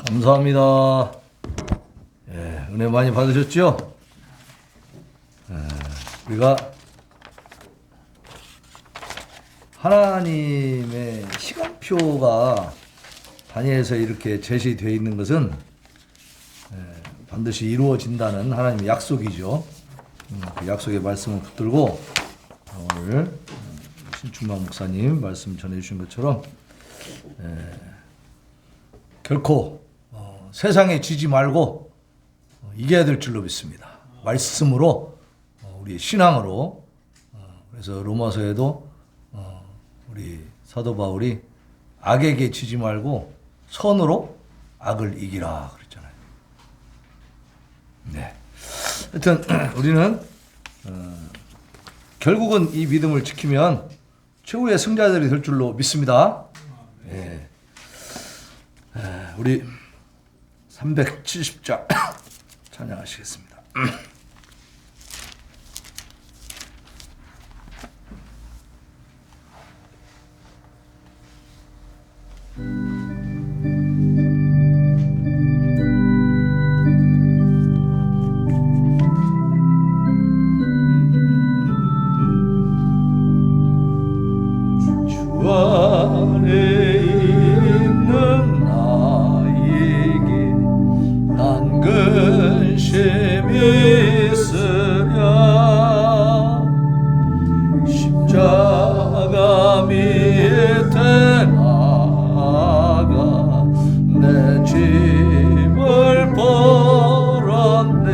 감사합니다. 예, 은혜 많이 받으셨죠? 우리가 하나님의 시간표가 다니엘서에 이렇게 제시되어 있는 것은 반드시 이루어진다는 하나님의 약속이죠. 그 약속의 말씀을 붙들고 오늘 신충만 목사님 말씀 전해주신 것처럼 결코 세상에 지지 말고 이겨야 될 줄로 믿습니다. 말씀으로 우리의 신앙으로. 그래서 로마서에도 우리 사도 바울이 악에게 지지 말고 선으로 악을 이기라 그랬잖아요. 네. 하여튼 우리는 결국은 이 믿음을 지키면 최후의 승자들이 될 줄로 믿습니다. 네. 우리 370장 찬양하시겠습니다. 주 안에 있는 나에게 난 근심이 있으랴. 십자가 밑에 나가 내 짐을 벌었네.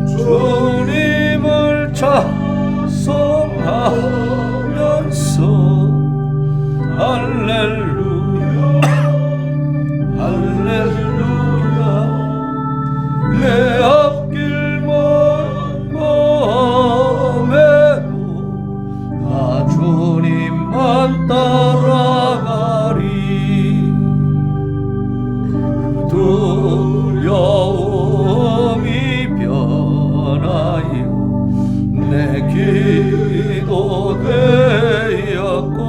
주님을 찬송하면서 할렐루야 할렐루야. 내 앞길 멀음에도 나 주님만 따라가리. 그 두려움이 변하여 내 기도 되었고,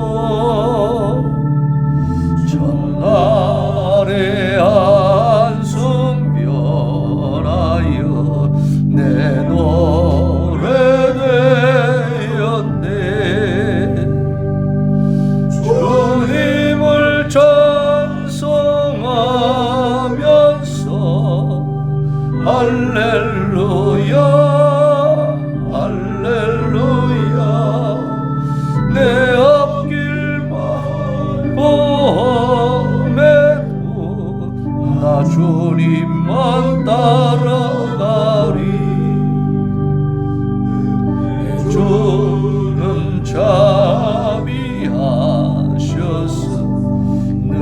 전날의 한숨 변하여 내 노래 되었네. 주님을 찬송하면서 할렐루야 할렐루야. 내 앞길만 보험에도 나 주님만 따라가리. 내 주는 자비하셔서 늘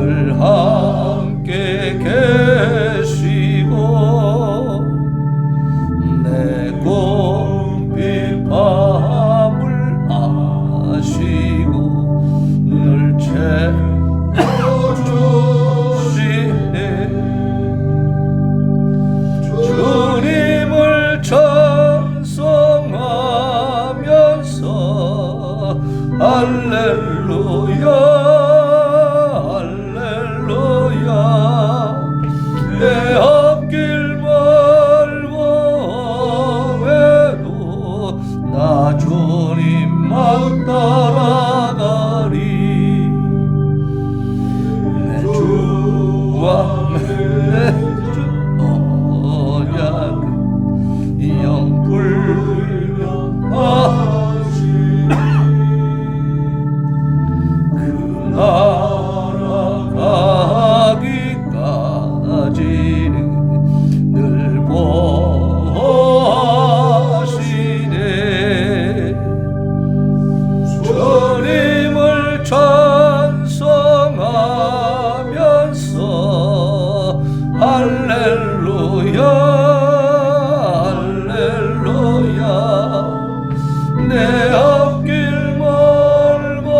함께 계시고 내 공필 밤을 아시고 늘 채워주시네. 주님을 찬송하면서 할렐루야 할렐루야. 내 앞길 멀고 나 주님만 따라가리. 내 주와 내 주 언약은 영불변하시. 그 나라 가기까지는 늘 보호하시네. 주님을 찬송하면서 할렐루야 할렐루야. 내 앞길 멀고매도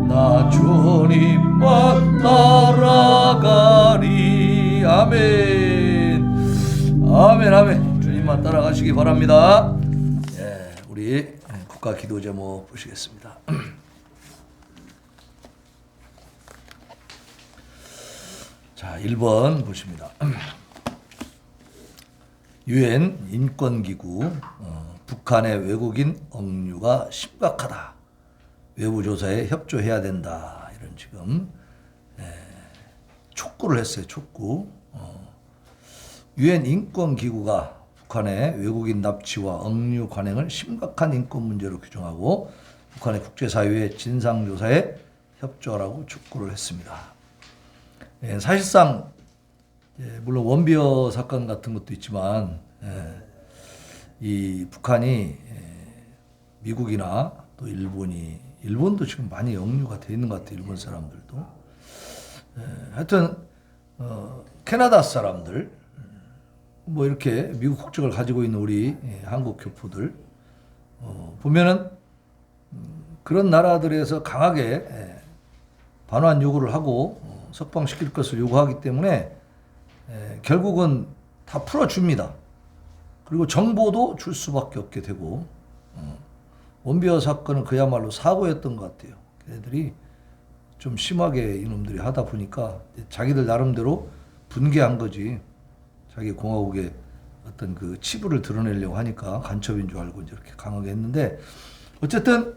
나 주님만 따라가리. 아멘 아멘 아멘. 주님만 따라가시기 바랍니다. 우리 국가 기도 제목 보시겠습니다. 자, 1번 보십니다. 유엔 인권기구 북한의 외국인 억류가 심각하다. 외부 조사에 협조해야 된다. 이런 지금 촉구를 했어요. 촉구. 유엔 인권기구가 북한의 외국인 납치와 억류 관행을 심각한 인권 문제로 규정하고 북한의 국제사회의 진상조사에 협조하라고 촉구를 했습니다. 사실상 물론 원비어 사건 같은 것도 있지만 이 북한이 미국이나 또 일본도 지금 많이 역류가 돼 있는 것 같아요. 일본 사람들도. 하여튼 캐나다 사람들 뭐 이렇게 미국 국적을 가지고 있는 우리 한국 교포들 보면은 그런 나라들에서 강하게 반환 요구를 하고 석방시킬 것을 요구하기 때문에 결국은 다 풀어줍니다. 그리고 정보도 줄 수밖에 없게 되고 원비어 사건은 그야말로 사고였던 것 같아요. 걔네들이 좀 심하게 이놈들이 하다 보니까 자기들 나름대로 분개한 거지. 자기 공화국의 어떤 그 치부를 드러내려고 하니까 간첩인 줄 알고 이제 이렇게 강하게 했는데 어쨌든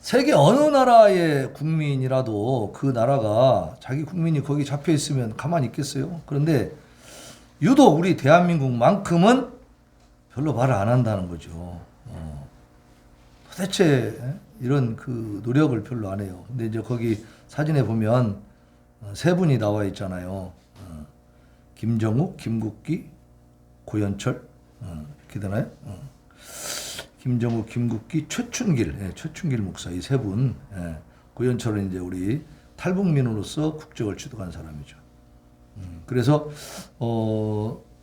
세계 어느 나라의 국민이라도 그 나라가 자기 국민이 거기 잡혀 있으면 가만히 있겠어요? 그런데 유독 우리 대한민국만큼은 별로 말을 안 한다는 거죠. 도대체 이런 그 노력을 별로 안 해요. 근데 이제 거기 사진에 보면 세 분이 나와 있잖아요. 김정욱, 김국기, 고현철 이렇게 되나요? 김정욱, 김국기, 최춘길 목사 이 세 분. 고현철은 이제 우리 탈북민으로서 국적을 취득한 사람이죠. 그래서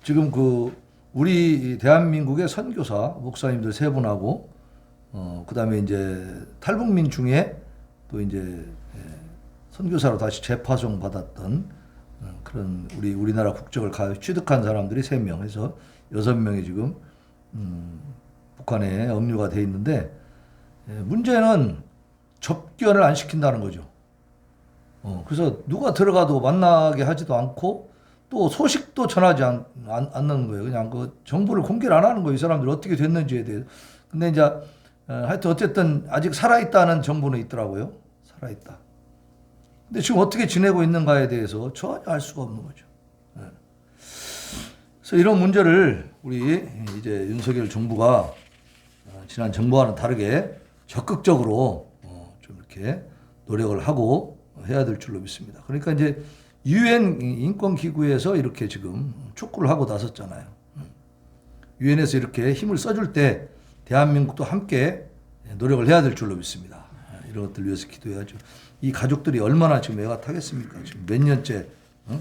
지금 그 우리 대한민국의 선교사 목사님들 세 분하고 그다음에 이제 탈북민 중에 또 이제 선교사로 다시 재파송 받았던 그런 우리나라 국적을 취득한 사람들이 3명 해서 6명이 지금 북한에 억류가 돼 있는데 문제는 접견을 안 시킨다는 거죠. 그래서 누가 들어가도 만나게 하지도 않고 또 소식도 전하지 않는 거예요. 그냥 그 정보를 공개를 안 하는 거예요. 이 사람들 어떻게 됐는지에 대해서. 근데 이제 하여튼 어쨌든 아직 살아있다는 정보는 있더라고요. 살아있다. 근데 지금 어떻게 지내고 있는가에 대해서 전혀 알 수가 없는 거죠. 그래서 이런 문제를 우리 이제 윤석열 정부가 지난 정부와는 다르게 적극적으로 좀 이렇게 노력을 하고 해야 될 줄로 믿습니다. 그러니까 이제 유엔 인권기구에서 이렇게 지금 촉구를 하고 나섰잖아요. 유엔에서 이렇게 힘을 써줄 때 대한민국도 함께 노력을 해야 될 줄로 믿습니다. 이런 것들 위해서 기도해야죠. 이 가족들이 얼마나 지금 애가 타겠습니까? 지금 몇 년째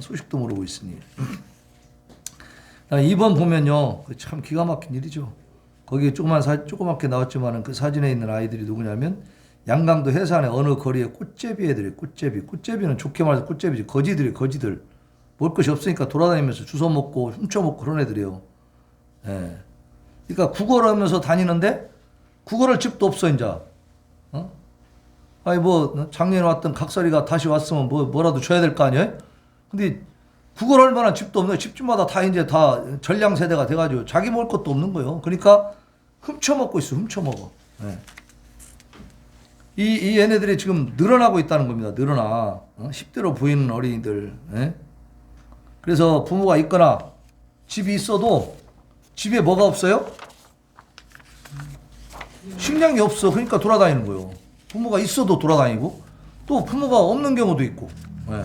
소식도 모르고 있으니. 2번 보면요, 참 기가 막힌 일이죠. 거기에 조그맣게 나왔지만은 그 사진에 있는 아이들이 누구냐면 양강도 해산의 어느 거리에 꽃제비 애들이 꽃제비는 좋게 말해서 꽃제비지 거지들 먹을 것이 없으니까 돌아다니면서 주워 먹고 훔쳐 먹고 그런 애들이에요. 예. 그러니까 국어를 하면서 다니는데 국어를 집도 없어 이제. 아니 뭐 작년에 왔던 각설이가 다시 왔으면 뭐라도 줘야 될 거 아니에요? 근데 국어를 얼마나 집도 없는 집집마다 다 이제 다 전량 세대가 돼가지고 자기 먹을 것도 없는 거예요. 그러니까 훔쳐 먹고 있어, 훔쳐 먹어. 네. 이 얘네들이 지금 늘어나고 있다는 겁니다. 늘어나 10대로 보이는 어린이들. 네? 그래서 부모가 있거나 집이 있어도 집에 뭐가 없어요? 식량이 없어. 그러니까 돌아다니는 거예요. 부모가 있어도 돌아다니고 또 부모가 없는 경우도 있고. 네.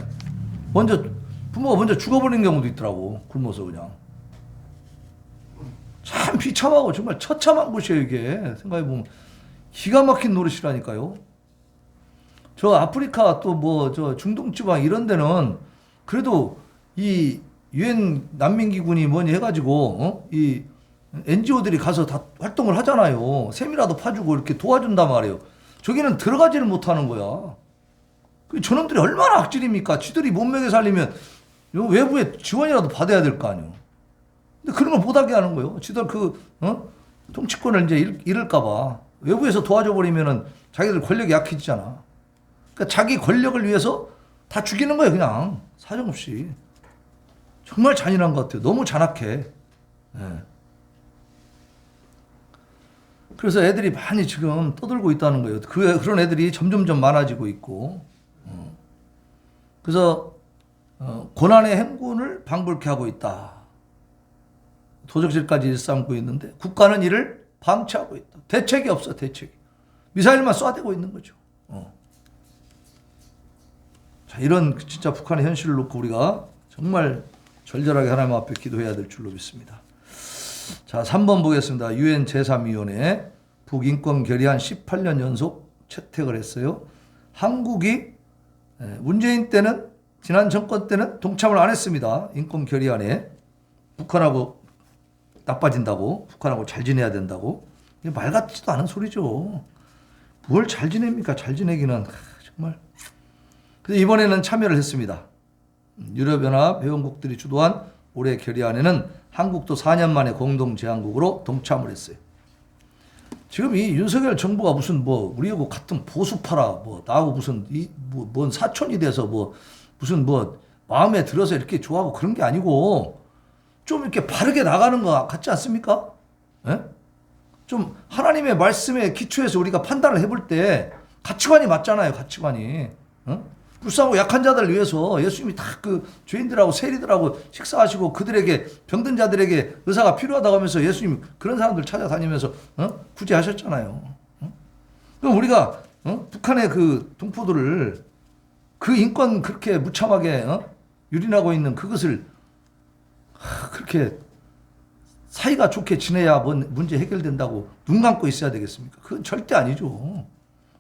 부모가 먼저 죽어버리는 경우도 있더라고. 굶어서 그냥. 참 비참하고 정말 처참한 곳이에요 이게. 생각해보면 기가 막힌 노릇이라니까요. 저 아프리카 또 뭐 저 중동지방 이런 데는 그래도 이 유엔 난민기구니 뭐니 해가지고 이 NGO들이 가서 다 활동을 하잖아요. 셈이라도 파주고 이렇게 도와준단 말이에요. 저기는 들어가지를 못하는 거야. 저놈들이 얼마나 악질입니까? 지들이 못 먹여 살리면 외부에 지원이라도 받아야 될 거 아니에요. 근데 그런 걸 못하게 하는 거예요. 지들 통치권을 이제 잃을까봐 외부에서 도와줘 버리면은 자기들 권력이 약해지잖아. 그러니까 자기 권력을 위해서 다 죽이는 거예요. 그냥 사정없이. 정말 잔인한 것 같아요. 너무 잔악해. 예. 그래서 애들이 많이 지금 떠들고 있다는 거예요. 그런 애들이 점점점 많아지고 있고. 그래서 고난의 행군을 방불케 하고 있다. 도적질까지 일삼고 있는데 국가는 이를 방치하고 있다. 대책이 없어, 대책이. 미사일만 쏴대고 있는 거죠. 자, 이런 진짜 북한의 현실을 놓고 우리가 정말 절절하게 하나님 앞에 기도해야 될 줄로 믿습니다. 자, 3번 보겠습니다. 유엔 제3위원회 북인권 결의안 18년 연속 채택을 했어요. 한국이 문재인 때는, 지난 정권 때는 동참을 안 했습니다. 인권 결의안에. 북한하고 나빠진다고, 북한하고 잘 지내야 된다고. 이게 말 같지도 않은 소리죠. 뭘 잘 지냅니까? 잘 지내기는 정말. 그래서 이번에는 참여를 했습니다. 유럽연합 회원국들이 주도한 올해 결의안에는 한국도 4년 만에 공동 제안국으로 동참을 했어요. 지금 이 윤석열 정부가 무슨 우리하고 같은 보수파라 나하고 무슨 뭔 사촌이 돼서 무슨 마음에 들어서 이렇게 좋아하고 그런 게 아니고 좀 이렇게 바르게 나가는 거 같지 않습니까? 예? 좀 하나님의 말씀에 기초해서 우리가 판단을 해볼 때 가치관이 맞잖아요. 가치관이. 불쌍하고 약한 자들을 위해서 예수님이 다 그 죄인들하고 세리들하고 식사하시고 그들에게 병든 자들에게 의사가 필요하다고 하면서 예수님 그런 사람들 찾아다니면서 구제하셨잖아요. 그럼 우리가 북한의 그 동포들을 그 인권 그렇게 무참하게 유린하고 있는 그것을 그렇게 사이가 좋게 지내야 문제 해결된다고 눈 감고 있어야 되겠습니까? 그건 절대 아니죠.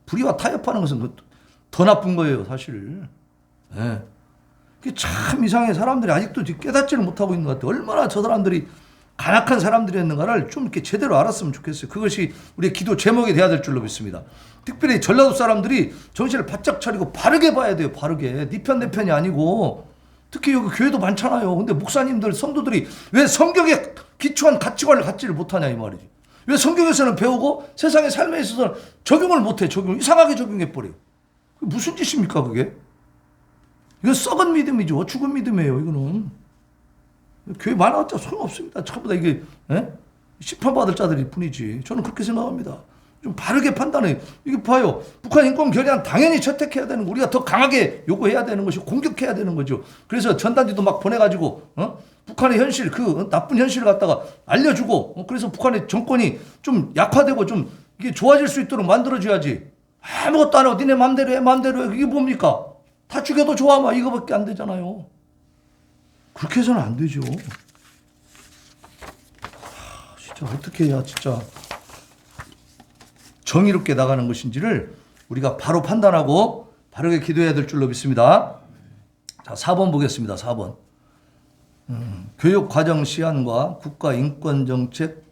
불의와 타협하는 것은 더 나쁜 거예요, 사실. 네. 그게 참 이상해. 사람들이 아직도 깨닫지를 못하고 있는 것 같아요. 얼마나 저 사람들이 간악한 사람들이었는가를 좀 이렇게 제대로 알았으면 좋겠어요. 그것이 우리의 기도 제목이 돼야 될 줄로 믿습니다. 특별히 전라도 사람들이 정신을 바짝 차리고 바르게 봐야 돼요. 바르게. 네 편, 내 편이 아니고. 특히 여기 교회도 많잖아요. 근데 목사님들, 성도들이 왜 성경에 기초한 가치관을 갖지를 못하냐 이 말이지. 왜 성경에서는 배우고 세상의 삶에 있어서는 적용을 못해. 이상하게 적용해버려요. 무슨 짓입니까 그게? 이건 썩은 믿음이죠. 죽은 믿음이에요. 이거는. 교회 많아봤자 소용없습니다. 전부 다 이게 심판받을 자들일 뿐이지. 저는 그렇게 생각합니다. 좀 바르게 판단해요. 이게 봐요. 북한 인권 결의안 당연히 채택해야 되는 거. 우리가 더 강하게 요구해야 되는 것이고 공격해야 되는 거죠. 그래서 전단지도 막 보내가지고 북한의 현실, 그 나쁜 현실을 갖다가 알려주고 그래서 북한의 정권이 좀 약화되고 좀 이게 좋아질 수 있도록 만들어줘야지. 아무것도 안 하고 니네 맘대로 해, 맘대로 해. 이게 뭡니까? 다 죽여도 좋아, 막 이거밖에 안 되잖아요. 그렇게 해서는 안 되죠. 진짜 어떻게 해야 진짜 정의롭게 나가는 것인지를 우리가 바로 판단하고 바르게 기도해야 될 줄로 믿습니다. 자, 4번 보겠습니다. 4번. 교육과정 시안과 국가인권정책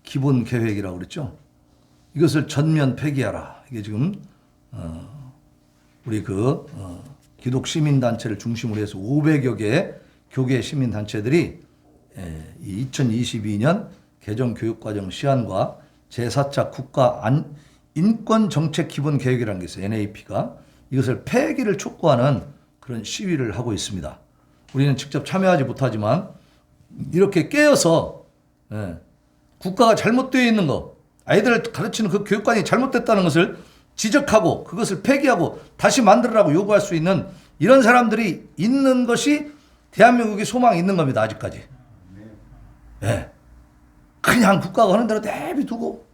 기본계획이라고 그랬죠. 이것을 전면 폐기하라. 이게 지금 우리 기독 시민단체를 중심으로 해서 500여 개 교계 시민단체들이 2022년 개정교육과정 시안과 제4차 국가 인권정책 기본계획이라는 게 있어요. NAP가. 이것을 폐기를 촉구하는 그런 시위를 하고 있습니다. 우리는 직접 참여하지 못하지만 이렇게 깨어서 국가가 잘못되어 있는 거, 아이들을 가르치는 그 교육관이 잘못됐다는 것을 지적하고 그것을 폐기하고 다시 만들으라고 요구할 수 있는 이런 사람들이 있는 것이 대한민국의 소망이 있는 겁니다. 아직까지. 네. 그냥 국가가 하는 대로 내비두고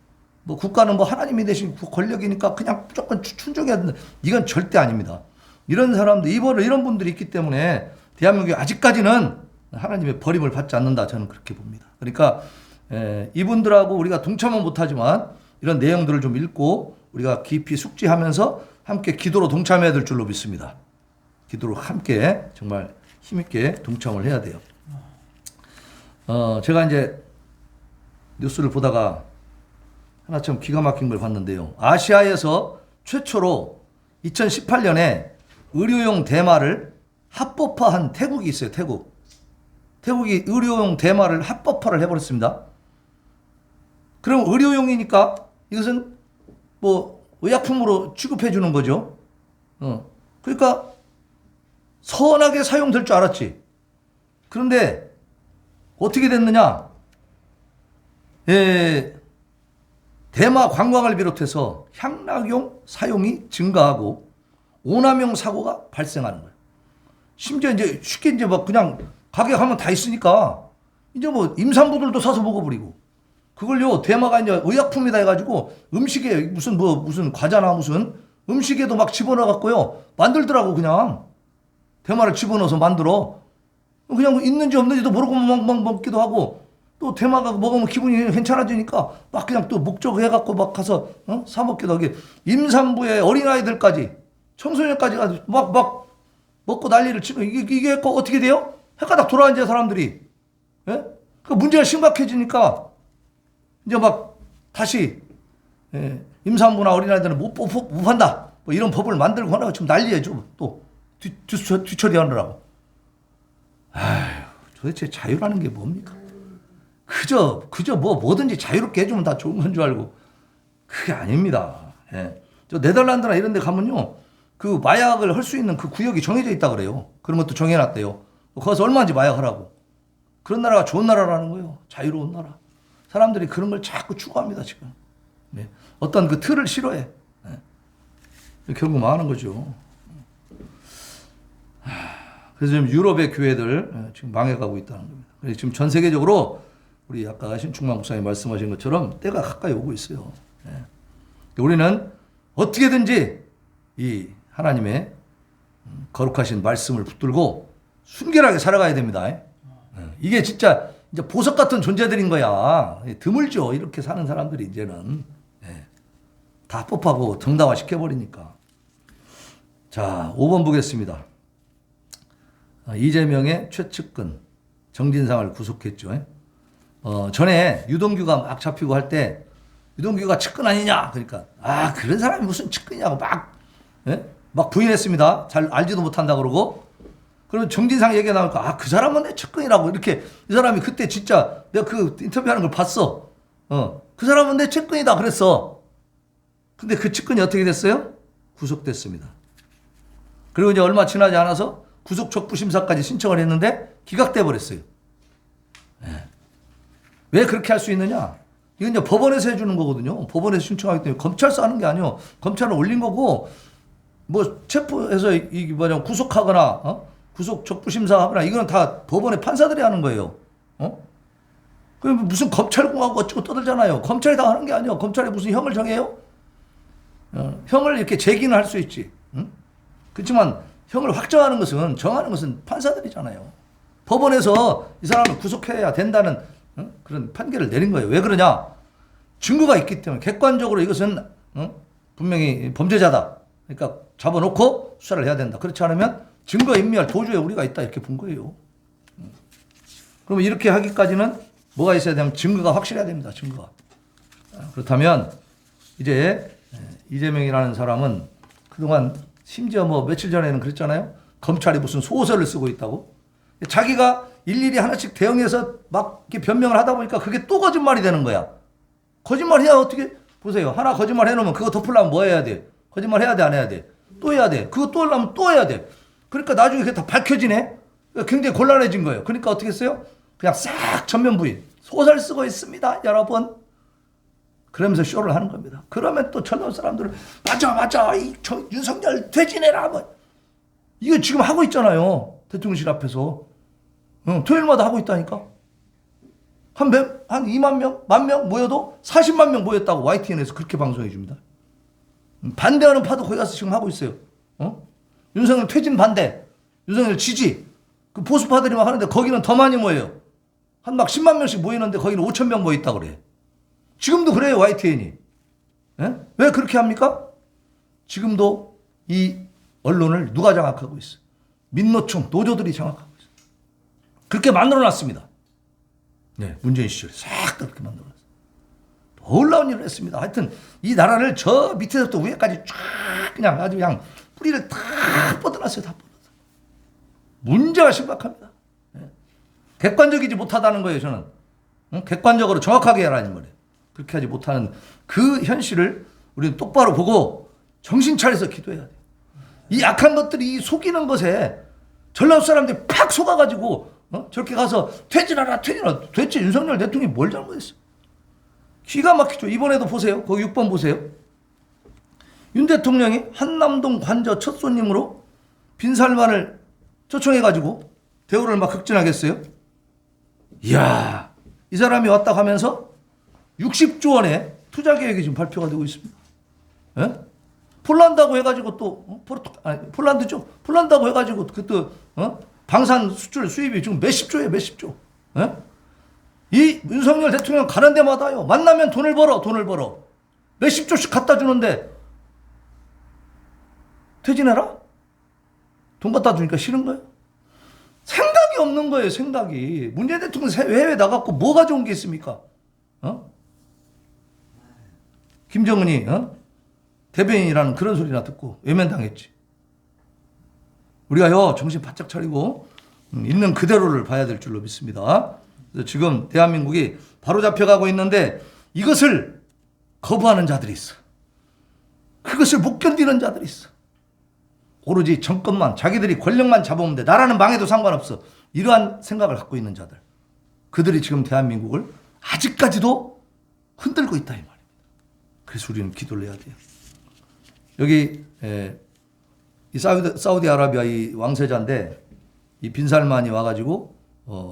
국가는 하나님이 되신 권력이니까 그냥 무조건 충족해야 된다. 이건 절대 아닙니다. 이런 사람들, 이런 분들이 있기 때문에 대한민국이 아직까지는 하나님의 버림을 받지 않는다. 저는 그렇게 봅니다. 그러니까 이분들하고 우리가 동참은 못하지만 이런 내용들을 좀 읽고 우리가 깊이 숙지하면서 함께 기도로 동참해야 될 줄로 믿습니다. 기도로 함께 정말 힘있게 동참을 해야 돼요. 제가 이제 뉴스를 보다가 하나 참 기가 막힌 걸 봤는데요. 아시아에서 최초로 2018년에 의료용 대마를 합법화한 태국이 있어요. 태국이 의료용 대마를 합법화를 해버렸습니다. 그럼 의료용이니까 이것은 의약품으로 취급해 주는 거죠. 그러니까 선하게 사용될 줄 알았지. 그런데 어떻게 됐느냐? 대마 관광을 비롯해서 향락용 사용이 증가하고 오남용 사고가 발생하는 거예요. 심지어 이제 쉽게 이제 막 그냥 가게 가면 다 있으니까 이제 뭐 임산부들도 사서 먹어버리고 그걸요 대마가 이제 의약품이다 해가지고 음식에 무슨 과자나 무슨 음식에도 막 집어넣어갖고요 만들더라고. 그냥 대마를 집어넣어서 만들어. 그냥 있는지 없는지도 모르고 막 먹기도 하고 또 대마가 먹으면 기분이 괜찮아지니까 막 그냥 또 목적해갖고 막 가서 사 먹기도 하게. 임산부의 어린아이들까지 청소년까지 가서 막 먹고 난리를 치고 이게 어떻게 돼요? 헷가닥 돌아앉아 사람들이. 예? 그 문제가 심각해지니까 이제 막 다시 임산부나 어린아이들은 못 판다. 뭐 이런 법을 만들고 하다가 지금 난리예요. 또 뒤처리하느라고. 아휴, 도대체 자유라는 게 뭡니까? 그저 뭐든지 자유롭게 해주면 다 좋은 건 줄 알고 그게 아닙니다. 예. 저 네덜란드나 이런 데 가면요. 그 마약을 할 수 있는 그 구역이 정해져 있다 그래요. 그런 것도 정해놨대요. 거기서 얼마인지 마약하라고. 그런 나라가 좋은 나라라는 거예요. 자유로운 나라. 사람들이 그런 걸 자꾸 추구합니다, 지금. 네. 어떤 그 틀을 싫어해. 네. 결국 망하는 거죠. 그래서 지금 유럽의 교회들 지금 망해가고 있다는 겁니다. 그래서 지금 전 세계적으로 우리 아까 신충만 목사님 말씀하신 것처럼 때가 가까이 오고 있어요. 네. 우리는 어떻게든지 이 하나님의 거룩하신 말씀을 붙들고 순결하게 살아가야 됩니다. 이게 진짜 이제 보석 같은 존재들인 거야. 드물죠. 이렇게 사는 사람들이 이제는 다 합법하고 정당화 시켜버리니까. 자, 5번 보겠습니다. 이재명의 최측근 정진상을 구속했죠. 전에 유동규가 막 잡히고 할 때 유동규가 측근 아니냐. 그러니까 그런 사람이 무슨 측근이냐고 막 부인했습니다. 잘 알지도 못한다 그러고. 그러면 정진상 얘기가 나오니까 그 사람은 내 측근이라고. 이렇게 이 사람이 그때 진짜 내가 그 인터뷰하는 걸 봤어. 그 사람은 내 측근이다 그랬어. 근데 그 측근이 어떻게 됐어요? 구속됐습니다. 그리고 이제 얼마 지나지 않아서 구속 촉구 심사까지 신청을 했는데 기각돼 버렸어요. 왜 그렇게 할 수 있느냐? 이건 이제 법원에서 해주는 거거든요. 법원에서 신청하기 때문에 검찰서 하는 게 아니요. 검찰은 올린 거고 뭐 체포해서 구속하거나 구속 촉구 심사하거나 이거는 다 법원의 판사들이 하는 거예요. 그럼 무슨 검찰공화국 어쩌고 떠들잖아요. 검찰이 다 하는 게 아니에요. 검찰이 무슨 형을 정해요? 형을 이렇게 제기는 할 수 있지. 그렇지만 형을 확정하는 것은 정하는 것은 판사들이잖아요. 법원에서 이 사람을 구속해야 된다는 그런 판결을 내린 거예요. 왜 그러냐? 증거가 있기 때문에 객관적으로 이것은 분명히 범죄자다. 그러니까 잡아놓고 수사를 해야 된다. 그렇지 않으면 증거인멸 도주에 우리가 있다 이렇게 본 거예요. 그러면 이렇게 하기까지는 뭐가 있어야 되냐면 증거가 확실해야 됩니다. 증거가. 그렇다면 이제 이재명이라는 사람은 그동안 심지어 뭐 며칠 전에는 그랬잖아요. 검찰이 무슨 소설을 쓰고 있다고. 자기가 일일이 하나씩 대응해서 막 이렇게 변명을 하다 보니까 그게 또 거짓말이 되는 거야. 거짓말이야 어떻게 보세요. 하나 거짓말 해놓으면 그거 덮으려면 뭐 해야 돼? 거짓말 해야 돼 안 해야 돼? 또 해야 돼. 그거 또 하려면 또 해야 돼. 그러니까 나중에 그게 다 밝혀지네. 굉장히 곤란해진 거예요. 그러니까 어떻게 했어요? 그냥 싹 전면 부인. 소설 쓰고 있습니다 여러분. 그러면서 쇼를 하는 겁니다. 그러면 또 전남 사람들은 맞아 윤석열 퇴진해라 뭐. 이거 지금 하고 있잖아요. 대통령실 앞에서. 토요일마다 하고 있다니까. 한 2만 명, 10,000명 모여도 40만 명 모였다고 YTN에서 그렇게 방송해 줍니다. 반대하는 파도 거기 가서 지금 하고 있어요. 윤석열 퇴진 반대, 윤석열 지지. 그 보수파들이 막 하는데 거기는 더 많이 모여요. 한 막 10만 명씩 모이는데 거기는 5,000명 모여 있다고 그래. 지금도 그래요, YTN이. 왜 그렇게 합니까? 지금도 이 언론을 누가 장악하고 있어요? 민노총, 노조들이 장악하고 있어요. 그렇게 만들어놨습니다. 네, 문재인 시절에 싹 그렇게 만들어놨어요. 놀라운 일을 했습니다. 하여튼 이 나라를 저 밑에서부터 위에까지 쫙 그냥 아주 그냥 뿌리를 다 뻗어놨어요. 다 뻗어놨어요. 문제가 심각합니다. 네. 객관적이지 못하다는 거예요, 저는. 객관적으로 정확하게 하라는 말이에요. 그렇게 하지 못하는 그 현실을 우리는 똑바로 보고 정신 차려서 기도해야 돼요. 이 악한 것들이 속이는 것에 전라도 사람들이 팍 속아가지고 저렇게 가서 퇴진하라 도대체 윤석열 대통령이 뭘 잘못했어? 기가 막히죠. 이번에도 보세요. 거기 6번 보세요. 윤 대통령이 한남동 관저 첫 손님으로 빈살만을 초청해가지고 대우를 막 극진하겠어요. 이야, 이 사람이 왔다 가면서 60조 원의 투자 계획이 지금 발표가 되고 있습니다. 예? 폴란드하고 해가지고 또 폴란드죠. 폴란드하고 해가지고 그또 방산 수출 수입이 지금 몇십 조예요, 몇십 조. 예? 이 윤석열 대통령 가는 데마다요. 만나면 돈을 벌어. 몇십 조씩 갖다 주는데 퇴진해라? 돈 갖다 주니까 싫은 거예요? 생각이 없는 거예요, 생각이. 문재인 대통령 해외 나갔고 뭐 가져온 게 있습니까? 김정은이 대변인이라는 그런 소리나 듣고 외면당했지. 우리가요 정신 바짝 차리고 있는 그대로를 봐야 될 줄로 믿습니다. 지금 대한민국이 바로 잡혀가고 있는데 이것을 거부하는 자들이 있어. 그것을 못 견디는 자들이 있어. 오로지 정권만, 자기들이 권력만 잡으면 돼. 나라는 망해도 상관없어. 이러한 생각을 갖고 있는 자들. 그들이 지금 대한민국을 아직까지도 흔들고 있다 이 말입니다. 그래서 우리는 기도를 해야 돼요. 여기 이 사우디아라비아 이 왕세자인데 이 빈살만이 와가지고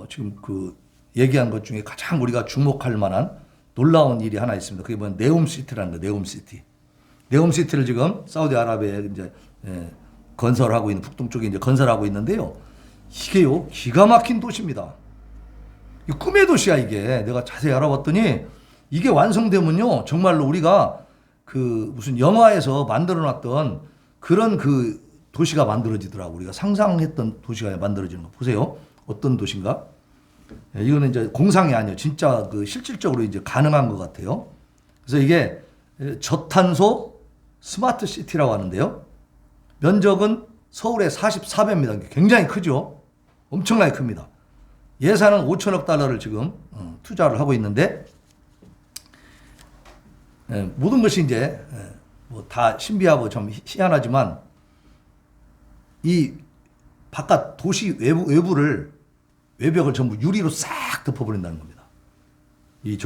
지금 그 얘기한 것 중에 가장 우리가 주목할 만한 놀라운 일이 하나 있습니다. 그게 뭐냐, 네옴시티라는 거예요. 네옴시티. 네옴시티를 지금 사우디아라비아에 이제 건설하고 있는 북동쪽에 이제 건설하고 있는데요. 이게요 기가 막힌 도시입니다. 이 꿈의 도시야 이게. 내가 자세히 알아봤더니 이게 완성되면요 정말로 우리가 그 무슨 영화에서 만들어놨던 그런 그 도시가 만들어지더라고. 우리가 상상했던 도시가 만들어지는 거 보세요. 어떤 도시인가? 이거는 이제 공상이 아니에요. 진짜 그 실질적으로 이제 가능한 것 같아요. 그래서 이게 저탄소 스마트 시티라고 하는데요. 면적은 서울의 44배입니다. 굉장히 크죠. 엄청나게 큽니다. 예산은 5천억 달러를 지금 투자를 하고 있는데 모든 것이 이제 뭐 다 신비하고 좀 희한하지만 이 바깥 도시 외벽을 전부 유리로 싹 덮어버린다는 겁니다. 이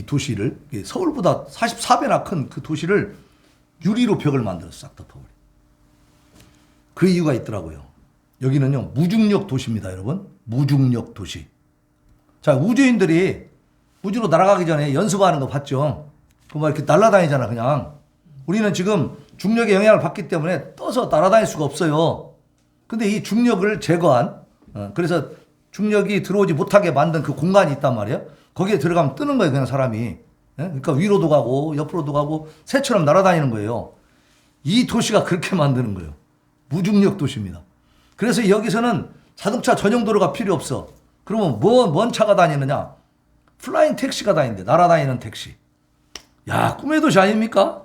도시를 서울보다 44배나 큰 그 도시를 유리로 벽을 만들어서 싹 덮어버려. 그 이유가 있더라고요. 여기는요 무중력 도시입니다, 여러분. 무중력 도시. 자, 우주인들이 우주로 날아가기 전에 연습하는 거 봤죠? 그막 이렇게 날아다니잖아, 그냥. 우리는 지금 중력의 영향을 받기 때문에 떠서 날아다닐 수가 없어요. 근데 이 중력을 제거한, 그래서 중력이 들어오지 못하게 만든 그 공간이 있단 말이에요. 거기에 들어가면 뜨는 거예요, 그냥 사람이. 그러니까 위로도 가고 옆으로도 가고 새처럼 날아다니는 거예요. 이 도시가 그렇게 만드는 거예요. 무중력 도시입니다. 그래서 여기서는 자동차 전용 도로가 필요 없어. 그러면 뭔 차가 다니느냐? 플라잉 택시가 다니는데, 날아다니는 택시. 야, 꿈의 도시 아닙니까?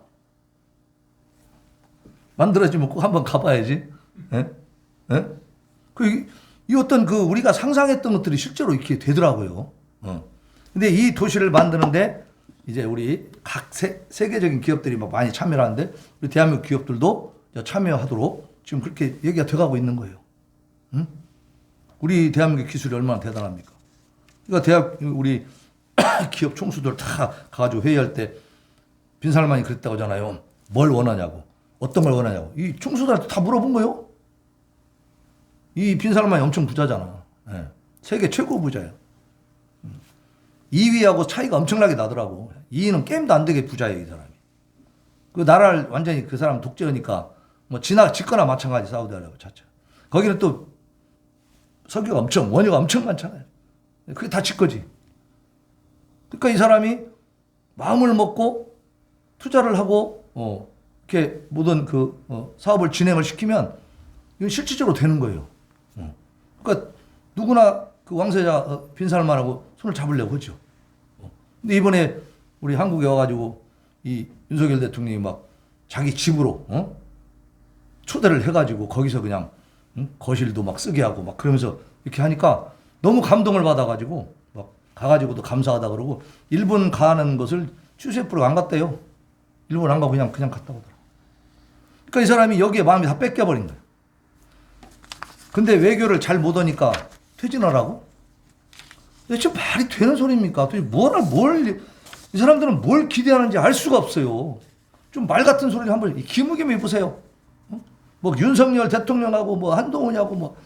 만들어지면 꼭 한번 가봐야지. 이 어떤 우리가 상상했던 것들이 실제로 이렇게 되더라고요. 근데 이 도시를 만드는데 이제 우리 각 세계적인 기업들이 막 많이 참여를 하는데 우리 대한민국 기업들도 참여하도록 지금 그렇게 얘기가 돼가고 있는 거예요. 우리 대한민국 기술이 얼마나 대단합니까? 그러니까 우리 기업 총수들 다 가가지고 회의할 때 빈살만이 그랬다고 하잖아요. 뭘 원하냐고. 어떤 걸 원하냐고. 이 총수들한테 다 물어본 거예요. 이 빈살만이 엄청 부자잖아. 네. 세계 최고 부자예요. 2위하고 차이가 엄청나게 나더라고. 2위는 게임도 안 되게 부자예요, 이 사람이. 그 나라를 완전히 그 사람 독재하니까 뭐 짓거나 마찬가지, 사우디아라비아 자체. 거기는 또 석유가 원유가 엄청 많잖아요. 그게 다 짓거지. 그러니까 이 사람이 마음을 먹고 투자를 하고 이렇게 모든 사업을 진행을 시키면 이건 실질적으로 되는 거예요. 그러니까 누구나 그 왕세자 빈살만하고 손을 잡으려고 하죠. 근데 이번에 우리 한국에 와가지고 이 윤석열 대통령이 막 자기 집으로 초대를 해가지고 거기서 그냥 거실도 막 쓰게 하고 막 그러면서 이렇게 하니까 너무 감동을 받아가지고 막 가가지고도 감사하다 그러고 일본 가는 것을 쭈세프로 안 갔대요. 일본 안 가고 그냥 갔다 오더라. 그러니까 이 사람이 여기에 마음이 다 뺏겨버린 거예요. 근데 외교를 잘 못하니까 퇴진하라고? 지금 말이 되는 소리입니까? 이 사람들은 뭘 기대하는지 알 수가 없어요. 좀 말 같은 소리를 한번 기무겸 해보세요. 뭐 윤석열 대통령하고 뭐 한동훈이하고 뭐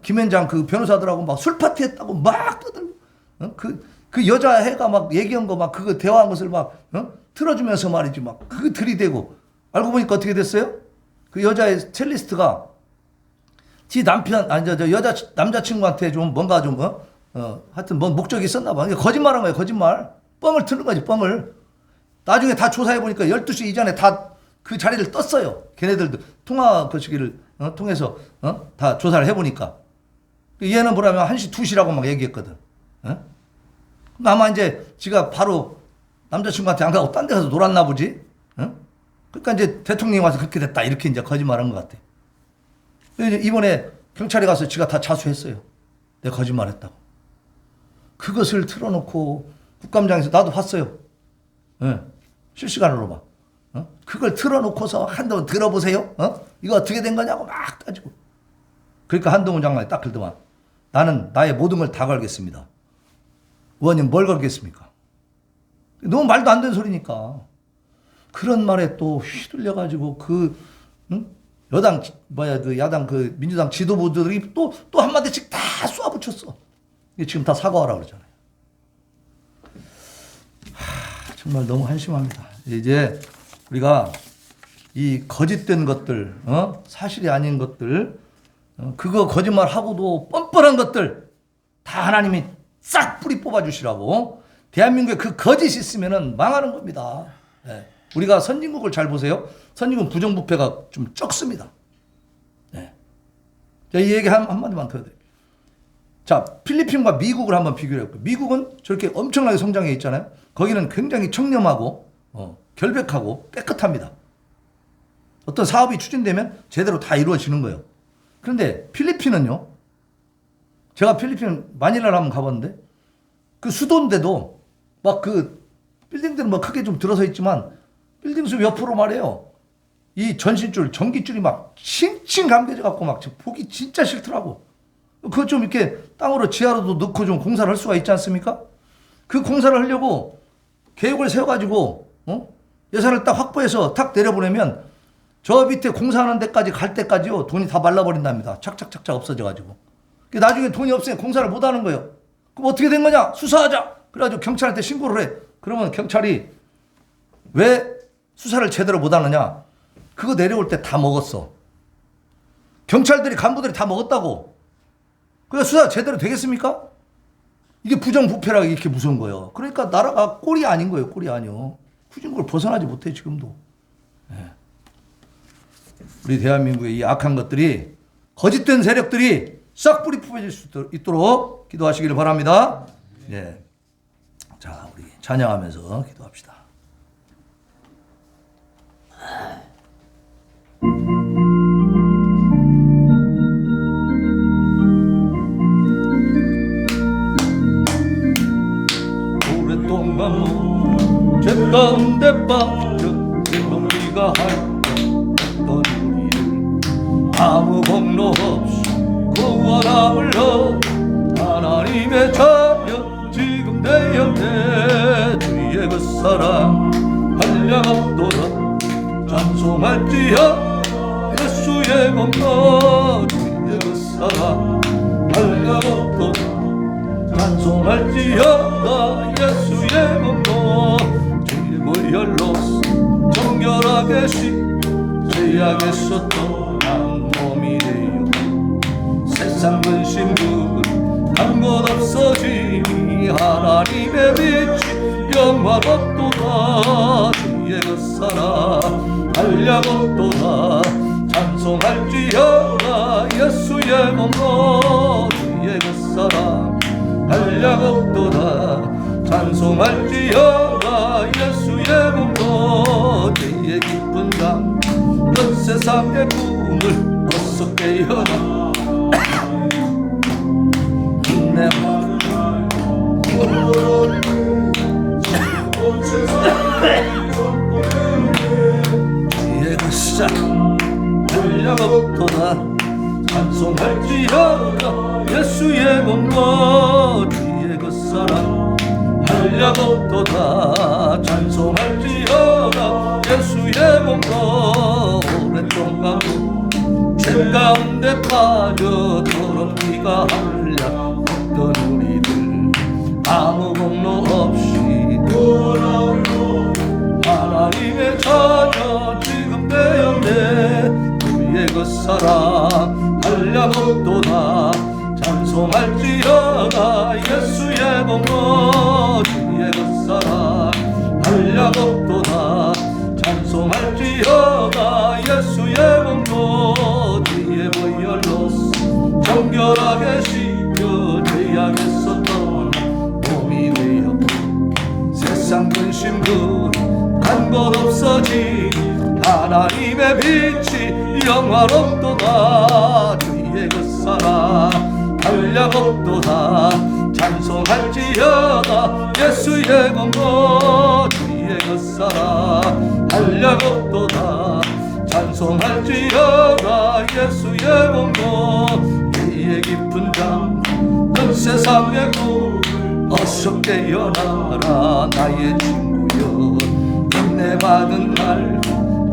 김현장 그 변호사들하고 막 술 파티 했다고 막 떠들고 그 여자 애가 막 얘기한 거 막 그거 대화한 것을 막 틀어주면서 말이지 막 그거 들이대고 알고 보니까 어떻게 됐어요? 그 여자의 첼리스트가 지 남편 아니 저 여자 남자친구한테 좀 뭔가 좀 하여튼 뭔 목적이 있었나 봐. 거짓말한 거예요. 거짓말. 뻥을 트는 거지. 뻥을. 나중에 다 조사해 보니까 12시 이전에 다 그 자리를 떴어요. 걔네들도 통화 그 시기를 통해서 다 조사를 해 보니까 얘는 뭐라면 1시 2시라고 막 얘기했거든. 아마 이제 지가 바로 남자친구한테 안 가고 딴 데 가서 놀았나 보지. 그러니까 이제 대통령이 와서 그렇게 됐다 이렇게 이제 거짓말한 것 같아. 이번에 경찰에 가서 지가 다 자수했어요. 내가 거짓말했다고. 그것을 틀어놓고 국감장에서 나도 봤어요. 실시간으로 막. 그걸 틀어놓고서 한동훈 들어보세요. 이거 어떻게 된 거냐고 막 따지고. 그러니까 한동훈 장관이 딱 그러더만. 나는 나의 모든 걸 다 걸겠습니다. 의원님 뭘 걸겠습니까? 너무 말도 안 되는 소리니까. 그런 말에 또 휘둘려가지고 여당 그 야당 그 민주당 지도부들이 또 한마디씩 다 쏘아붙였어. 지금 다 사과하라 그러잖아요. 정말 너무 한심합니다. 이제 우리가 이 거짓된 것들, 사실이 아닌 것들, 그거 거짓말하고도 뻔뻔한 것들 다 하나님이 싹 뿌리 뽑아주시라고. 대한민국에 그 거짓이 있으면은 망하는 겁니다. 네. 우리가 선진국을 잘 보세요. 선진국 부정부패가 좀 적습니다. 네. 자, 이 얘기 한마디만 더 드릴게요. 자, 필리핀과 미국을 한번 비교해 볼게요. 미국은 저렇게 엄청나게 성장해 있잖아요. 거기는 굉장히 청렴하고 결백하고 깨끗합니다. 어떤 사업이 추진되면 제대로 다 이루어지는 거예요. 그런데 필리핀은요. 제가 필리핀 마닐라를 한번 가봤는데 그 수도인데도 막 그 빌딩들은 뭐 크게 좀 들어서 있지만 빌딩 숲 옆으로 말이에요. 이 전신줄, 전기줄이 막 칭칭 감겨져 갖고 막 보기 진짜 싫더라고. 그거 좀 이렇게 땅으로 지하로도 넣고 좀 공사를 할 수가 있지 않습니까? 그 공사를 하려고 계획을 세워가지고 예산을 딱 확보해서 탁 내려보내면 저 밑에 공사하는 데까지 갈 때까지요 돈이 다 말라버린답니다. 착착착착 없어져가지고. 나중에 돈이 없으면 공사를 못하는 거예요. 그럼 어떻게 된 거냐? 수사하자. 그래가지고 경찰한테 신고를 해. 그러면 경찰이 왜 수사를 제대로 못하느냐? 그거 내려올 때 다 먹었어. 경찰들이 간부들이 다 먹었다고. 그래서 수사 제대로 되겠습니까? 이게 부정부패라고 이렇게 무서운 거예요. 그러니까 나라가 꼴이 아닌 거예요. 꼴이 아니요. 후진국을 벗어나지 못해 지금도. 네. 우리 대한민국의 이 악한 것들이 거짓된 세력들이 싹 뿌리 뽑아질 수 있도록 기도하시기를 바랍니다. 네. 자, 우리 찬양하면서 기도합시다. 오랫동안 죄 가운데 빠져 지금 우리가 했던 일을 아무 공로 없이 구원함을 얻어 하나님의 자녀 지금 내 옆에 주의 그 사랑 한량없도다 찬송할지어 예수의 공로 주의 그 사랑 한량없도다 찬송할지어 예수의 공로 주의 보혈로서 정결하게 시 죄악에서 떠난 몸이 되어 세상 근심들은 한 곳 없어지니 하나님의 빛이 영화롭도다 주의 그 사랑 한량없도다 찬송할지어다 예수의 공로 주의 그 사랑 한량없도다 찬송할지어다 예수의 공로 죄의 깊은 강 전 세상의 꿈을 어서 깨어나 내 주의 그 공로 주의 그 사랑 한량없도다 찬송할지어다 예수의 공로 오랫동안 죄 가운데 빠져도록 비가 한량없던 우리들 아무 공로 없이 돌아오고 하나님의 자녀 지금 되었네 주의 그 사랑 한량없도다 찬송할지어다 예수의 공로 주의 그 사랑 한량없도다 찬송할지어다 예수의 공로 주의 보혈로서 정결하게 씻겨 죄악에서 떠나 몸이 되었고 세상 근심 간 것 없어지 하나님의 빛이 영화롭도다 주의 그 사랑 한량없도다 찬송할지어다 예수의 공로 주의 그 사랑 한량없도다 찬송할지어다 예수의 공로 이의 깊은 잠든 세상의 꿈 어서 깨어나라 나의 친구여 은혜 받은 날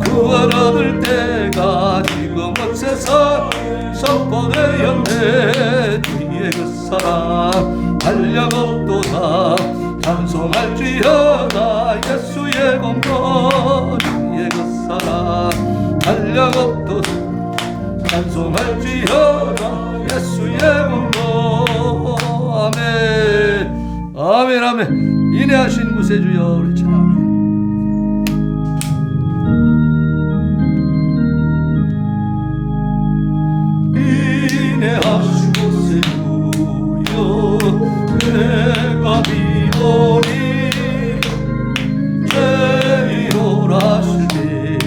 구원 얻을 때가 지금은 세상에 선포되었네 주의 그 사랑 한량없도다 찬송할지어다 예수의 공로 주의 그 사랑 한량없도다 찬송할지어다 예수의 공로 아멘 아멘 아멘 인내하신 구세주여 우리 찬양합니다. 인내하신 구세주여 내가 비오니 죄이로라실 때에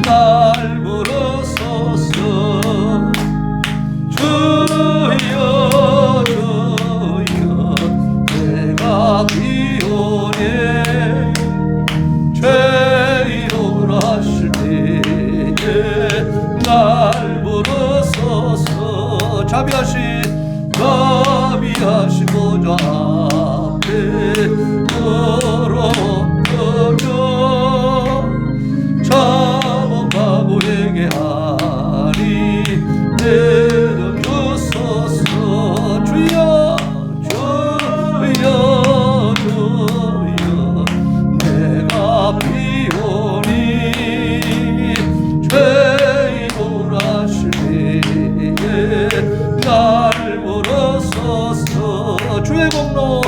날 불어서서 주여 주여 내가 비오니 죄이로라실 때에 날 불어서서 자비하신 보좌 앞에 걸어엎드려 자복하고 회개하리 내름 주소서 주여 주여 주여 내가 비오니 죄이로라실 때에 날 불어서서 주의 공로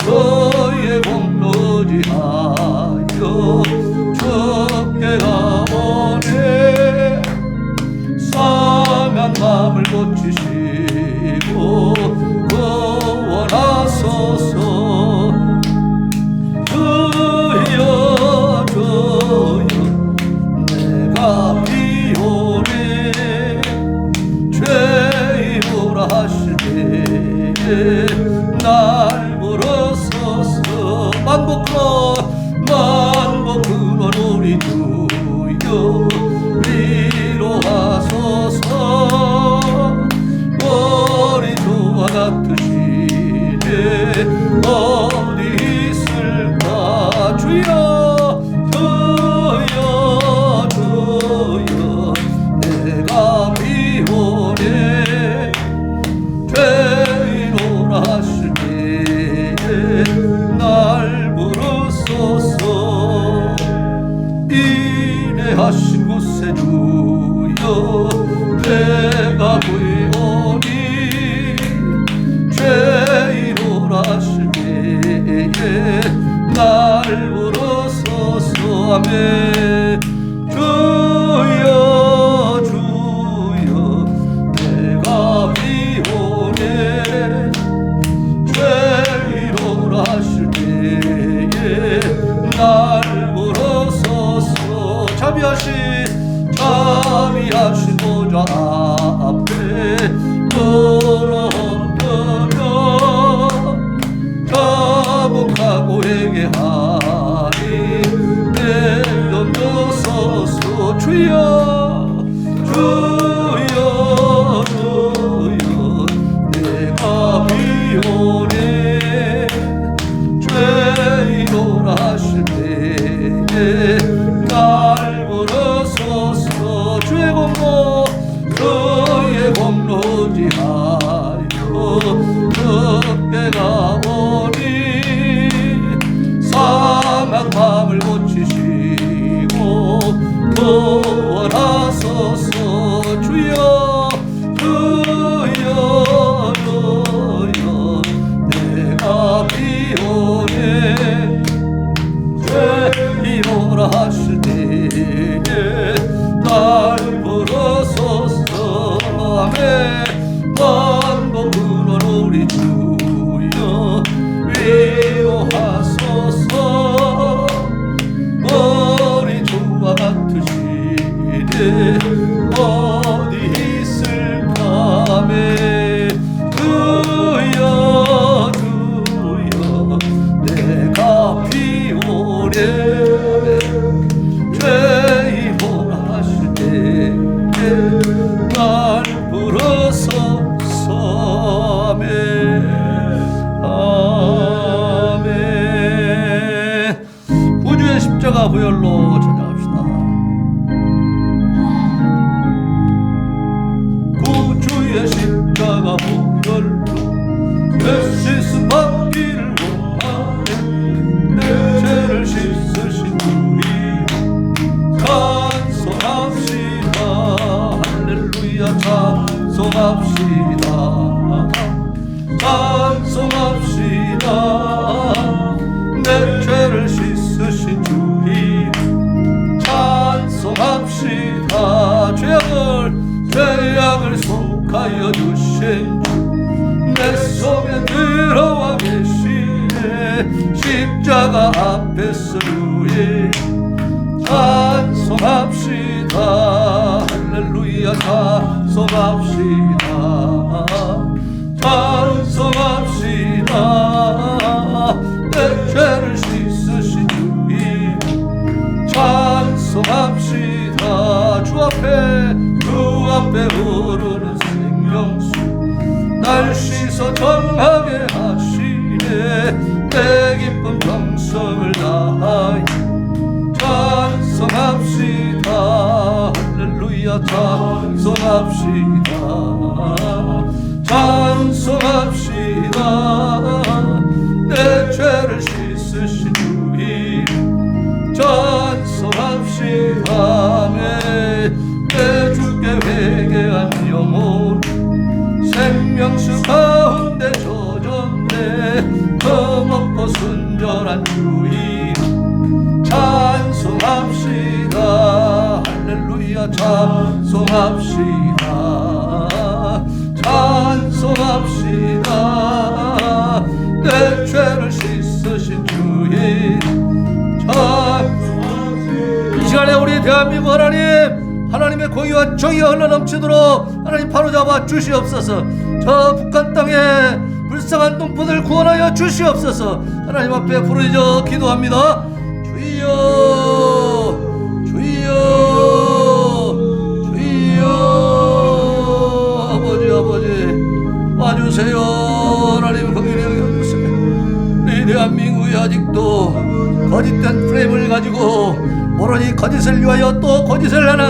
너의 공로지 하여 주께 가보네 사면 마음을 고치시고 구원하소서 주여 주여 내가 비오네 죄이로라 하실 때에 날 불어서서 만복으로 우리 주여 위로하소서 우리 주와 같으시네 어디 있을까 주여 주여 주여 내가 비오네 죄이로라 하실 때에 날 부르소서 인내하신 구세주여 내가 구이오니 죄이로라 하실 때에 날 부르소서 아멘 주여 주여 내가 비오네 죄이로라 하실 때에 날 불어서서 자비하신 보좌 앞에 걸어엎드려 자복하고 회개하리 내름 주소서 주여 주여 주여 내가 하실 때에 날 부르소서. 아멘. 반복으로 우리 주여 위로하소서. 머리 주와 같으시네 어디 있을까. 아멘. 주여 주여 내가 피오래 죄이보라 하실 때에 날 부르소서. 아멘. 아멘. 구주의 십자가 보혈로 찬양합시다. 구주의 십자가 보혈로 내 씻음 받기를 원하네. 내 죄를 씻으신 주님 찬송합시다. 할렐루야 찬송합시다. 찬송합시다. 내 죄를 씻으신 주님 찬송합시다. 죄악을 속하여 주신 주 내 속에 들어와 계시네. 십자가 앞에서 주의 찬송합시다. 할렐루야 찬송합시다. 찬송합시다. 내 죄를 씻으신 주님 찬송합시다. 주 앞에 흐르는 생명수 날 씻어 정하게 하시네. 내 기쁜 정성을 다하여 찬송합시다. 할렐루야 찬송합시다. 찬송합시다. 내 죄를 씻으신 주님 찬송합시다. 내 주께 회개한 영혼 생명수 가운데 젖었네. 검없고 순전한 주님 찬송합시다. 할렐루야 찬송합시다. 찬송합시다. 내 죄를 씻으신 주님 찬송합시다. 이 시간에 우리 대한민국 하나님의 공의와 정의가 흘러넘치도록 하나님 바로잡아 주시옵소서. 저 북한 땅에 불쌍한 동포들 구원하여 주시옵소서. 하나님 앞에 부르짖어 기도합니다. 주여 주여 주여. 아버지 와주세요. 하나님 긍휼히 여겨주세요. 우리 대한민국이 아직도 거짓된 프레임을 가지고 오로지 거짓을 위하여 또 거짓을 하는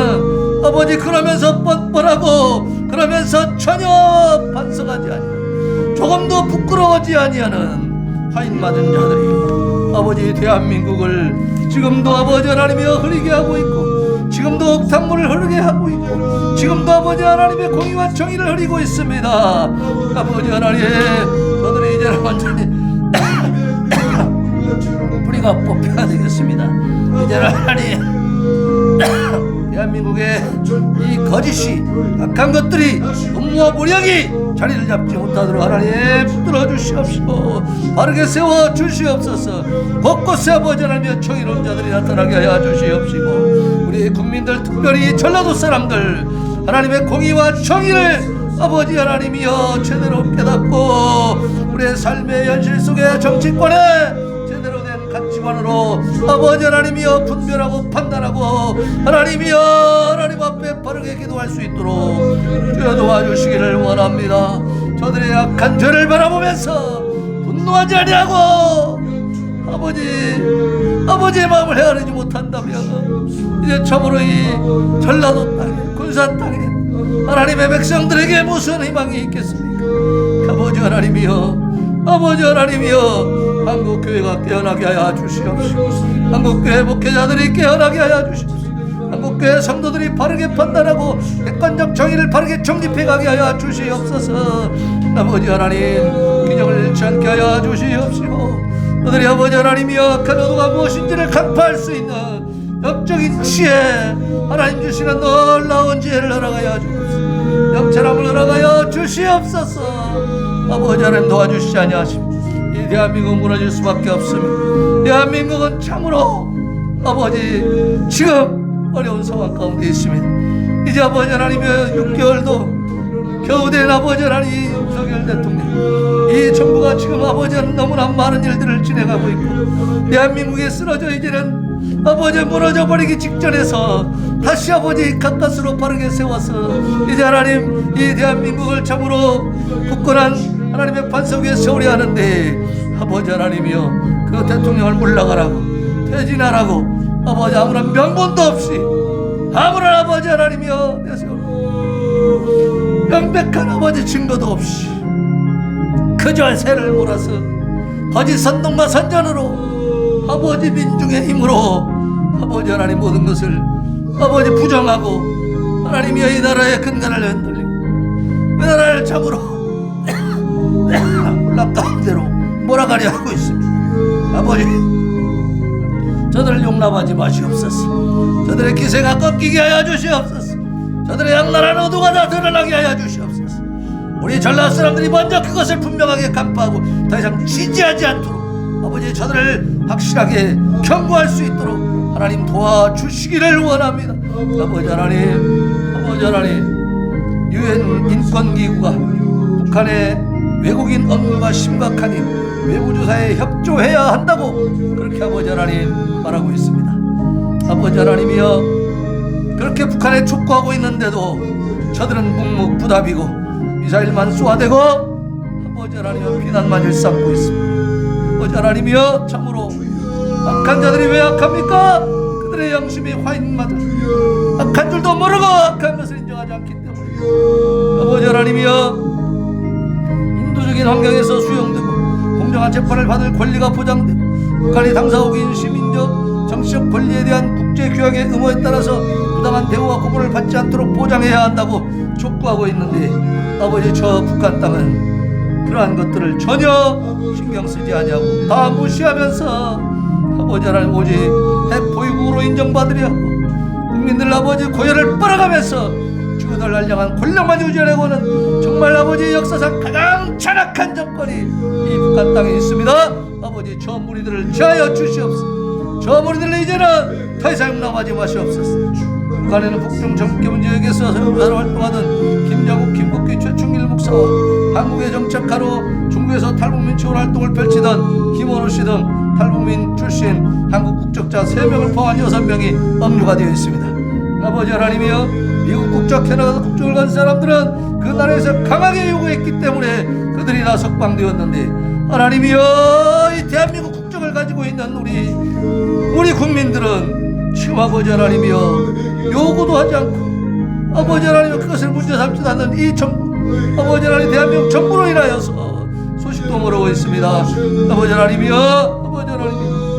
아버지, 그러면서 뻔뻔하고 그러면서 전혀 반성하지 아니하는, 조금도 부끄러워하지 아니하는 화인맞은 자들이 아버지 대한민국을 지금도 아버지 하나님이여 흐리게 하고 있고, 지금도 옥탕물을 흐르게 하고 있고, 지금도 아버지 하나님의 공의와 정의를 흐리고 있습니다. 아버지 하나님, 저들이 이제는 완전히 뿌리가 뽑혀야 되겠습니다. 이제는 하나님 대한민국의 이 거짓이, 악한 것들이, 음모와 모략이 자리를 잡지 못하도록 하나님 붙들어 주시옵시고 바르게 세워 주시옵소서. 곳곳에 아버지 하나님의 정의로운 자들이 나타나게 하여 주시옵시고, 우리 국민들, 특별히 전라도 사람들 하나님의 공의와 정의를 아버지 하나님이여 제대로 깨닫고 우리의 삶의 현실 속에 정치권에 제대로 된 가치관으로 아버지 하나님이여 분별하고 판단하고 하나님이여 하나님 앞에 바르게 기도할 수 있도록 주여 도와주시기를 원합니다. 저들의 악한 죄를 바라보면서 분노하지 아니하고 아버지의 마음을 헤아리지 못한다면 이제 참으로 이 전라도 땅에, 군산 땅에 하나님의 백성들에게 무슨 희망이 있겠습니까? 아버지 하나님이여 한국교회가 깨어나게 하여 주시옵시고, 한국교회 목회자들이 깨어나게 하여 주시옵시고, 한국교회 성도들이 바르게 판단하고 객관적 정의를 바르게 정립해 가게 하여 주시옵소서. 아버지 하나님, 균형을 잃지 않게 하여 주시옵시고, 너들이 아버지 하나님이여 악한 의도가 무엇인지를 간파할 수 있는 영적인 지혜, 하나님 주시는 놀라운 지혜를 허락하여 주옵소서. 영체함을 허락하여 주시옵소서. 아버지 하나님 도와주시지 아니하십니까? 이 대한민국 무너질 수밖에 없습니다. 대한민국은 참으로 아버지 지금 어려운 상황 가운데 있습니다. 이제 아버지 하나님의 6개월도 겨우 된 아버지 하나님 윤석열 대통령, 이 정부가 지금 아버지 하나님 너무나 많은 일들을 진행하고 있고 대한민국에 쓰러져 이제는 아버지 무너져 버리기 직전에서 다시 아버지 가까스로 바르게 세워서 이제 하나님 이 대한민국을 참으로 굳건한 하나님의 반석 위에 세우려 하는데 아버지 하나님이여 그 대통령을 물러가라고 퇴진하라고 아버지 아무런 명분도 없이 아무런 아버지 하나님이여 내세우고 명백한 아버지 증거도 없이 그저 새를 몰아서 거짓 선동과 선전으로 아버지 민중의 힘으로 아버지 하나님 모든 것을 아버지 부정하고 하나님이여 이 나라의 근간을 흔들리고 이 나라를 참으로 몰락 가운데로 몰아가려 하고 있습니다. 아버지 저들을 용납하지 마시옵소서. 저들의 기세가 꺾이게 하여 주시옵소서. 저들의 악랄한 의도가 다 드러나게 하여 주시옵소서. 우리 전라 사람들이 먼저 그것을 분명하게 간파하고 더 이상 지지하지 않도록 아버지 저들을 확실하게 경고할 수 있도록 하나님 도와주시기를 원합니다. 아버지 하나님 유엔 인권기구가 북한의 외국인 업무가 심각하니 외부조사에 협조해야 한다고 그렇게 아버지 하나님 말하고 있습니다. 아버지 하나님이여 그렇게 북한에 촉구하고 있는데도 저들은 묵묵부답이고 미사일만 쏘아대고 아버지 하나님이여 비난만 일삼고 있습니다. 아버지 하나님이여 참으로 악한 자들이 왜 악합니까? 그들의 양심이 화인마다 악한 줄도 모르고 악한 것을 인정하지 않기 때문에 아버지 하나님이여 인도적인 환경에서 수용되고 공정한 재판을 받을 권리가 보장되고 북한이 당사하고 있는 시민적 정치적 권리에 대한 국제규약의 의무에 따라서 부당한 대우와 고문을 받지 않도록 보장해야 한다고 촉구하고 있는데 아버지 저 북한 땅은 그러한 것들을 전혀 신경 쓰지 아니하고 다 무시하면서 아버지 하나님 오직 핵보유국으로 인정받으려 하고 국민들 아버지 고열을 빨아가면서 그들을 향한 권력만 유지하려고는 정말 아버지 역사상 가장 잔악한 정권이 이 북한 땅에 있습니다. 아버지 저 무리들을 제하여 주시옵소서. 저 무리들을 이제는 더 이상 용납하지 마시옵소서. 북한에는 북중 정권 지역에서 선교사로 활동하던 김정욱, 김국기, 최충길 목사와 한국에 정착하러 중국에서 탈북민 지원 활동을 펼치던 김원호 씨 등 탈북민 출신 한국 국적자 3명을 포함한 6명이 억류가 되어 있습니다. 아버지 하나님이여 미국 국적, 캐나다 국적을 가진 사람들은 그 나라에서 강하게 요구했기 때문에 그들이 다 석방되었는데 하나님이여 이 대한민국 국적을 가지고 있는 우리 국민들은 지금 아버지 하나님이여 요구도 하지 않고 아버지 하나님이여 그것을 문제 삼지도 않는 이 정부 아버지 하나님 대한민국 정부로 인하여서 소식도 모르고 있습니다. 아버지 하나님이여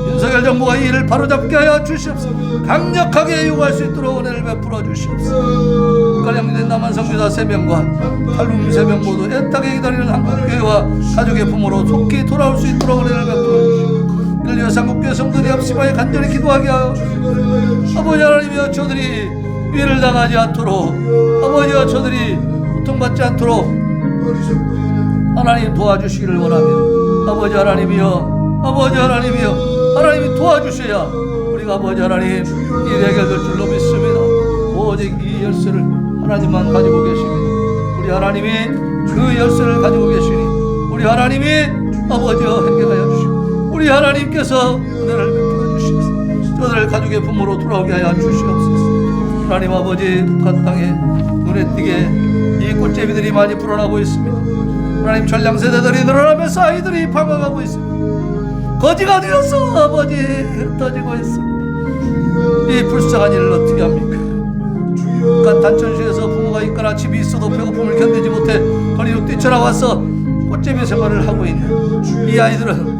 윤석열 정부가 이 일을 바로잡게 하여 주시옵소서. 강력하게 요구할 수 있도록 은혜를 베풀어 주시옵소서. 북한 양육된 남한 선교사 3명과 탈북민 3명 모두 애타게 기다리는 한국교회와 가족의 부모로 속히 돌아올 수 있도록 은혜를 베풀어 주시옵소서. 이를 위해서 한국교회 성도들이 합심하여 간절히 기도하게 하여 주시옵소서. 아버지 하나님이여 저들이 위해를 당하지 않도록 아버지와 저들이 고통받지 않도록 하나님 도와주시기를 원합니다. 아버지 하나님이여 하나님이 도와주셔야 우리가 아버지 하나님 이 해결될 줄로 믿습니다. 오직 이 열쇠를 하나님만 가지고 계십니다. 우리 하나님이 그 열쇠를 가지고 계시니 우리 하나님이 아버지여 해결하여 주시고 우리 하나님께서 은혜를 베풀어 주시옵소서. 저들을 가족의 부모로 돌아오게 하여 주시옵소서. 하나님 아버지 북한 땅에 눈에 띄게 이 꽃제비들이 많이 불어나고 있습니다. 하나님 전량세대들이 늘어나면서 아이들이 방황하고 있습니다. 거지가 되어서 아버지 흩어지고 있습니다. 이 불쌍한 일을 어떻게 합니까? 북한 단천시에서 부모가 있거나 집이 있어도 배고픔을 견디지 못해 거리로 뛰쳐나와서 꽃제비 생활을 하고 있는 이 아이들은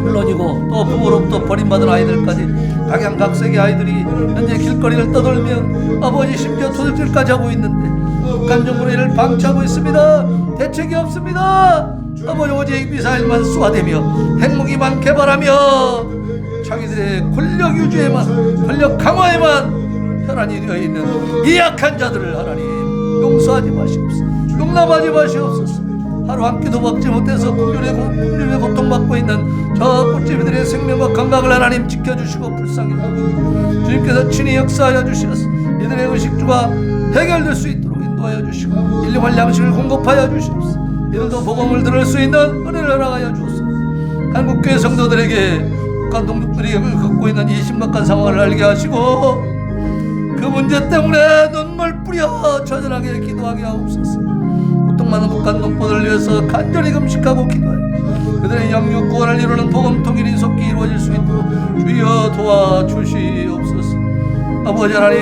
물론이고 또 부모로부터 버림받은 아이들까지 각양각색의 아이들이 현재 길거리를 떠돌며 아버지 심지어 도둑질까지 하고 있는데 북한 정부는 이를 방치하고 있습니다. 대책이 없습니다. 아버지 오직 미사일만 쏘아대며 핵무기만 개발하며 민주주의에만 권력 강화에만 혈안이 되어 있는 이 약한 자들을 하나님 용서하지 마시옵소서. 용납하지 마시옵소서. 하루 한 끼도 먹지 못해서 풍류의 고통받고 있는 저 꽃집이들의 생명과 건강을 하나님 지켜주시고 불쌍히 여기시고 주님께서 친히 역사하여 주시옵소서. 이들의 의식주가 해결될 수 있도록 인도하여 주시고 일용할 양식을 공급하여 주시옵소서. 이들도 복음을 들을 수 있는 은혜를 허락하여 주옵소서. 한국교회 성도들에게 북한 동족들이 겪고 있는 이 심각한 상황을 알게 하시고 그 문제 때문에 눈물 뿌려 처절하게 기도하게 하옵소서. 고통받는 북한 동포들을 위해서 간절히 금식하고 기도하여 그들의 영육 구원을 이루는 복음 통일이 속히 이루어질 수 있도록 주여 도와주시옵소서. 아버지 하나님,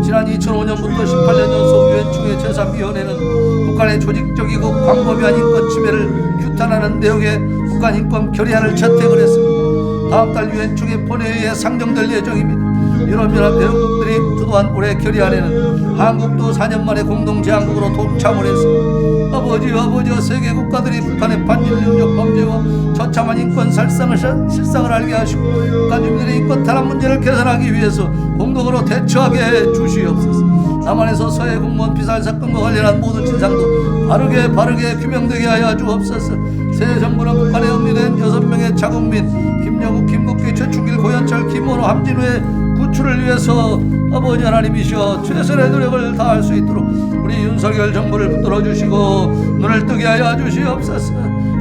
지난 2005년부터 18년 연속 유엔총회 제3위원회는 북한의 조직적이고 광범위 한 인권 침해를 규탄하는 내용의 북한 인권 결의안을 채택을 했습니다. 다음 달 유엔총회 본회의에 상정될 예정입니다. 유럽연합 회원국들이 주도한 올해 결의안에는 한국도 4년 만에 공동 제안국으로 동참을 했습니다. 아버지여 세계 국가들이 북한의 반인륜적 범죄와 처참한 인권 실상을 알게 하시고 북한 주민들의 인권 탄압 문제를 개선하기 위해서 공동으로 대처하게 해 주시옵소서. 남한에서 서해 공무원 피살 사건과 관련한 모든 진상도 바르게 규명되게 하여 주옵소서. 새 정부는 북한에 억류된 6명의 자국민 김영욱, 김국기, 최충길, 고현철, 김원호, 함진우의 구출을 위해서 아버지 하나님이시여 최선의 노력을 다할 수 있도록 우리 윤석열 정부를 붙들어 주시고 눈을 뜨게 하여 주시옵소서.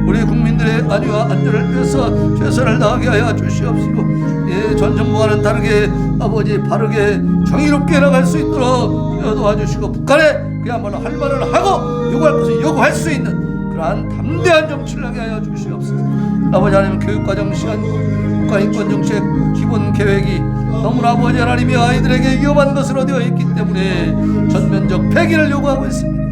우리 국민들의 안위와 안전을 위해서 최선을 다하게 하여 주시옵시고 전 정부와는 다르게 아버지 바르게 정의롭게 나갈 수 있도록 도와주시고 북한에 그야말로 할 말을 하고 요구할 것을 요구할 수 있는 그러한 담대한 정치를 하게 하여 주시옵소서. 아버지 하나님, 교육과정 시간이고 국가인권정책 기본계획이 너무나 아버지 하나님이 아이들에게 위험한 것으로 되어 있기 때문에 전면적 폐기를 요구하고 있습니다.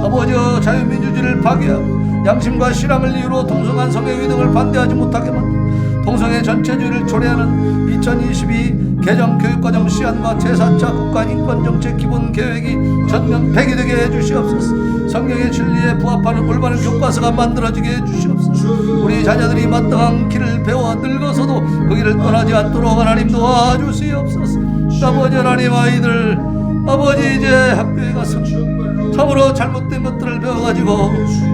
아버지여, 자유민주주의를 파괴하고 양심과 신앙을 이유로 동성한 성행위 등을 반대하지 못하게 만들고 동성애 전체주의를 초래하는 2022 개정 교육과정 시안과 제4차 국가인권정책 기본계획이 전면 폐기되게 해주시옵소서. 성경의 진리에 부합하는 올바른 교과서가 만들어지게 해주시옵소서. 우리 자녀들이 마땅한 길을 배워 늙어서도 그 길을 떠나지 않도록 하나님 도와주시옵소서. 아버지 하나님, 아이들 아버지 이제 학교에 가서 참으로 잘못된 것들을 배워가지고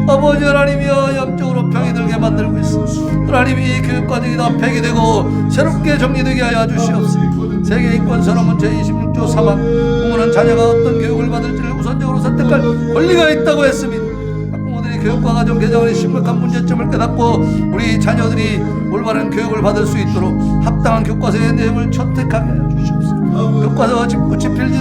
아버지 하나님이여 영적으로 병이 들게 만들고 있어. 하나님이 교육과정이 다 폐기되고 새롭게 정리되게 하여 주시옵소서. 세계인권선언문 제26조 3항 부모는 자녀가 어떤 교육을 받을지를 우선적으로 선택할 권리가 있다고 했습니다. 학부모들이 교육과 가정 개정의 심각한 문제점을 깨닫고 우리 자녀들이 올바른 교육을 받을 수 있도록 합당한 교과서의 내용을 선택하게 하여 주시옵소서. 교과서 집필지